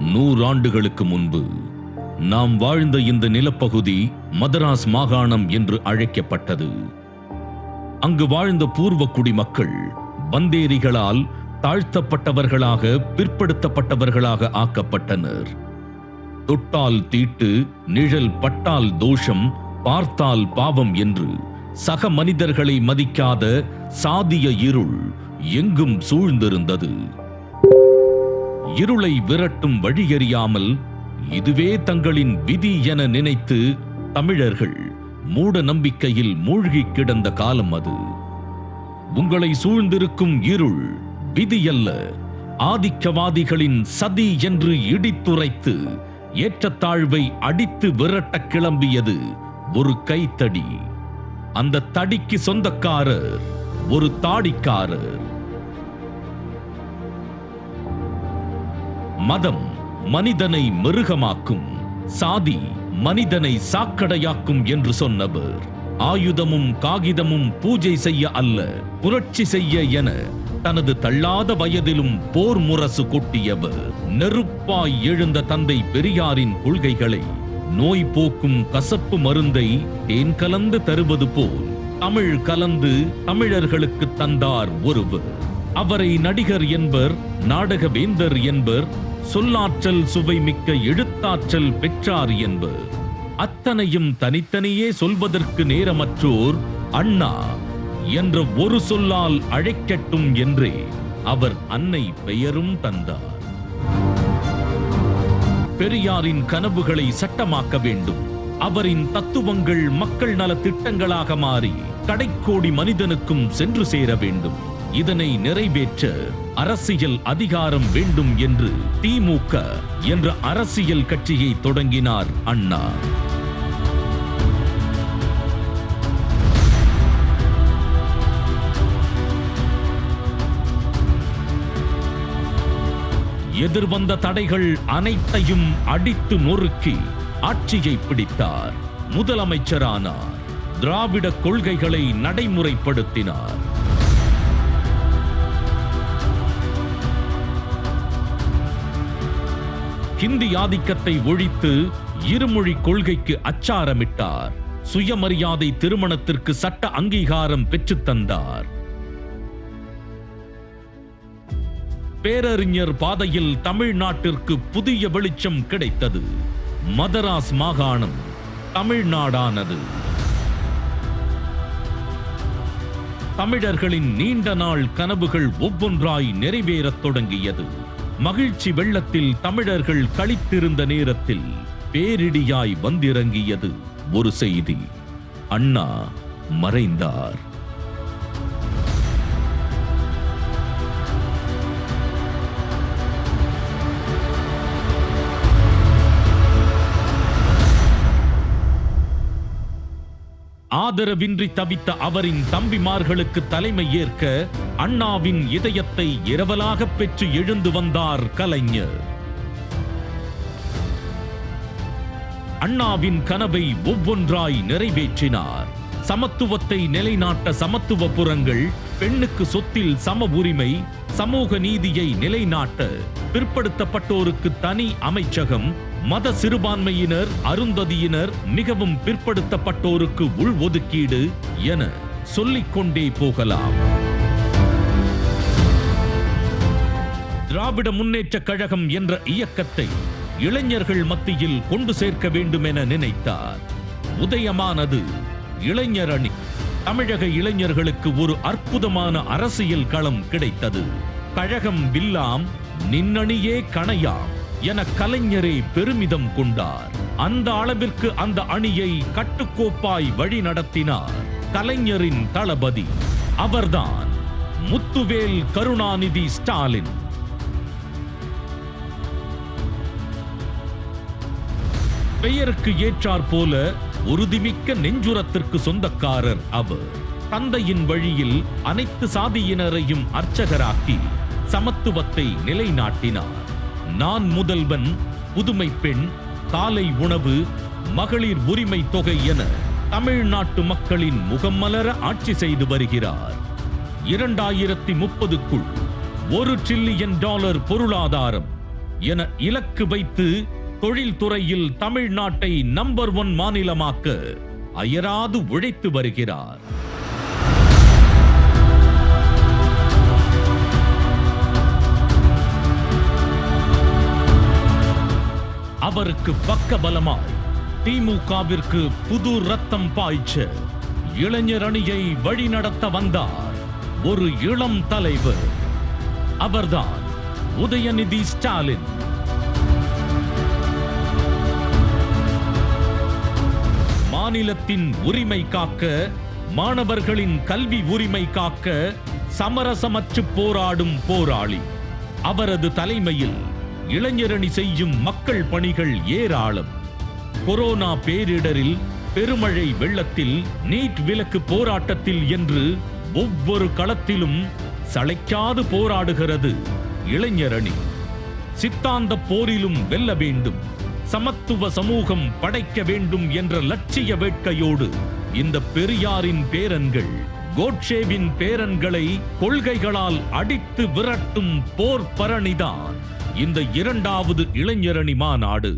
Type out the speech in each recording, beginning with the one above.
100 ஆண்டுகளுக்கு முன்பு நாம் வாழ்ந்த இந்த நிலப்பகுதி மதராஸ் மாகாணம் என்று அழைக்கப்பட்டது. அங்கு வாழ்ந்த பூர்வ குடிமக்கள் பந்தேரிகளால் தாழ்த்தப்பட்டவர்களாக, பிற்படுத்தப்பட்டவர்களாக ஆக்கப்பட்டனர். தொட்டால் தீட்டு, நிழல் பட்டால் தோஷம், பார்த்தால் பாவம் என்று சக மனிதர்களை மதிக்காத சாதிய இருள் எங்கும் சூழ்ந்திருந்தது. இருளை விரட்டும் வழியறியாமல் இதுவே தங்களின் விதி என நினைத்து தமிழர்கள் மூட நம்பிக்கையில் மூழ்கி கிடந்த காலம் அது. உங்களை சூழ்ந்திருக்கும் இருள் விதியல்ல, ஆதிக்கவாதிகளின் சதி என்று இடித்துரைத்து ஏற்றத்தாழ்வை அடித்து விரட்ட கிளம்பியது ஒரு கைத்தடி. அந்த தடிக்கு சொந்தக்காரர் ஒரு தாடிக்காரர். மதம் மனிதனை மிருகமாக்கும், சாதி மனிதனை சாக்கடையாக்கும் என்று சொன்னவர். ஆயுதமும் காகிதமும் பூஜை செய்ய அல்ல, புரட்சி செய்ய என தனது தள்ளாத வயதிலும் போர் முரசு கொட்டியவர். நெருப்பாய் எழுந்த தந்தை பெரியாரின் கொள்கைகளை நோய் போக்கும் கசப்பு மருந்தை தேன் கலந்து தருவது போல் தமிழ் கலந்து தமிழர்களுக்கு தந்தார் ஒருவர். அவரை நடிகர் என்பர், நாடக வேந்தர் என்பர், சொல்லாற்றல் சுவை மிக்க எழுத்தாற்றல் பெற்றார் என்பர். அத்தனையும் தனித்தனியே சொல்வதற்கு நேரமற்றோர் அண்ணா என்ற ஒரு சொல்லால் அழைக்கட்டும் என்றே அவர் அன்னை பெயரும் தந்தார். பெரியாரின் கனவுகளை சட்டமாக்க வேண்டும். அவரின் தத்துவங்கள் மக்கள் நல திட்டங்களாக மாறி கடைக்கோடி மனிதனுக்கும் சென்று சேர வேண்டும். இதனை நிறைவேற்ற அரசியல் அதிகாரம் வேண்டும் என்று திமுக என்ற அரசியல் கட்சியை தொடங்கினார் அண்ணா. எதிர்வந்த தடைகள் அனைத்தையும் அடித்து நொறுக்கி ஆட்சியை பிடித்தார். முதலமைச்சரானார். திராவிட கொள்கைகளை நடைமுறைப்படுத்தினார். ஹிந்தி ஆதிக்கத்தை ஒழித்து இருமொழி கொள்கைக்கு அச்சாரமிட்டார். சுயமரியாதை திருமணத்திற்கு சட்ட அங்கீகாரம் பெற்றுத் தந்தார். பேரறிஞர் பாதையில் தமிழ்நாட்டிற்கு புதிய வெளிச்சம் கிடைத்தது. மதராஸ் மாகாணம் தமிழ்நாடானது. தமிழர்களின் நீண்ட நாள் கனவுகள் ஒவ்வொன்றாய் நிறைவேறத் தொடங்கியது. மகிழ்ச்சி வெள்ளத்தில் தமிழர்கள் களித்திருந்த நேரத்தில் பேரிடியாய் வந்திறங்கியது ஒரு செய்தி. அண்ணா மறைந்தார். ஆதரவின்றி தவித்த அவரின் தம்பிமார்களுக்கு தலைமை ஏற்க அண்ணாவின் இதயத்தை இரவலாக பெற்று எழுந்து வந்தார் கலைஞர். அண்ணாவின் கனவை ஒவ்வொன்றாய் நிறைவேற்றினார். சமத்துவத்தை நிலைநாட்ட சமத்துவபுரங்கள், பெண்ணுக்கு சொத்தில் சம உரிமை, சமூக நீதியை நிலைநாட்ட பிற்படுத்தப்பட்டோருக்கு தனி அமைச்சகம், மத சிறுபான்மையினர், அருந்ததியினர், மிகவும் பிற்படுத்தப்பட்டோருக்கு உள் ஒதுக்கீடு என சொல்லிக்கொண்டே போகலாம். திராவிட முன்னேற்ற கழகம் என்ற இயக்கத்தை இளைஞர்கள் மத்தியில் கொண்டு சேர்க்க வேண்டும் என நினைத்தார். உதயமானது இளைஞர் அணி. தமிழக இளைஞர்களுக்கு ஒரு அற்புதமான அரசியல் களம் கிடைத்தது. கழகம் வில்லாம், நின்னணியே கணையாம் என கலைஞரே பெருமிதம் கொண்டார். அந்த அளவிற்கு அந்த அணியை கட்டுக்கோப்பாய் வழி நடத்தினார் கலைஞரின் தளபதி. அவர்தான் முத்துவேல் கருணாநிதி ஸ்டாலின். பெயருக்கு ஏற்றாற் போல உறுதிமிக்க நெஞ்சுரத்திற்கு சொந்தக்காரர் அவர். தந்தையின் வழியில் அனைத்து சாதியினரையும் அர்ச்சகராக்கி சமத்துவத்தை நிலைநாட்டினார். நான் முதல்வன், புதுமை பெண், காலை உணவு, மகளிர் உரிமை தொகை என தமிழ்நாட்டு மக்களின் முகம் மலர ஆட்சி செய்து வருகிறார். 2030க்குள் $1 டிரில்லியன் பொருளாதாரம், என இலக்கு வைத்து தொழில்துறையில் தமிழ்நாட்டை நம்பர் 1 மாநிலமாக்க அயராது உழைத்து வருகிறார். அவருக்கு பக்கபலமாய் திமுகவிற்கு புது ரத்தம் பாய்ச்ச இளைஞர் அணியை வழிநடத்த வந்தார் ஒரு இளம் தலைவர். அவர்தான் உதயநிதி ஸ்டாலின். மாநிலத்தின் உரிமை காக்க, மாணவர்களின் கல்வி உரிமை காக்க சமரசமற்று போராடும் போராளி. அவரது தலைமையில் இளைஞரணி செய்யும் மக்கள் பணிகள் ஏராளம். கொரோனா பேரிடரில், பெருமழை வெள்ளத்தில், நீட் விலக்கு போராட்டத்தில் என்று ஒவ்வொரு களத்திலும் சளைக்காது போராடுகிறது இளைஞரணி. சித்தாந்த போரிலும் வெல்ல வேண்டும், சமத்துவ சமூகம் படைக்க வேண்டும் என்ற லட்சிய வேட்கையோடு இந்த பெரியாரின் பேரன்கள், கோட்சேவின் பேரன்களை கொள்கைகளால் அடித்து விரட்டும் போர் பரணிதான் இந்த 2வது இளைஞரணி மாநாடு.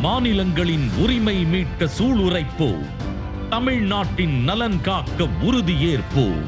மாநிலங்களின் உரிமை மீட்க சூளுரைப்போம், தமிழ்நாட்டின் நலன் காக்க உறுதியேற்போம்.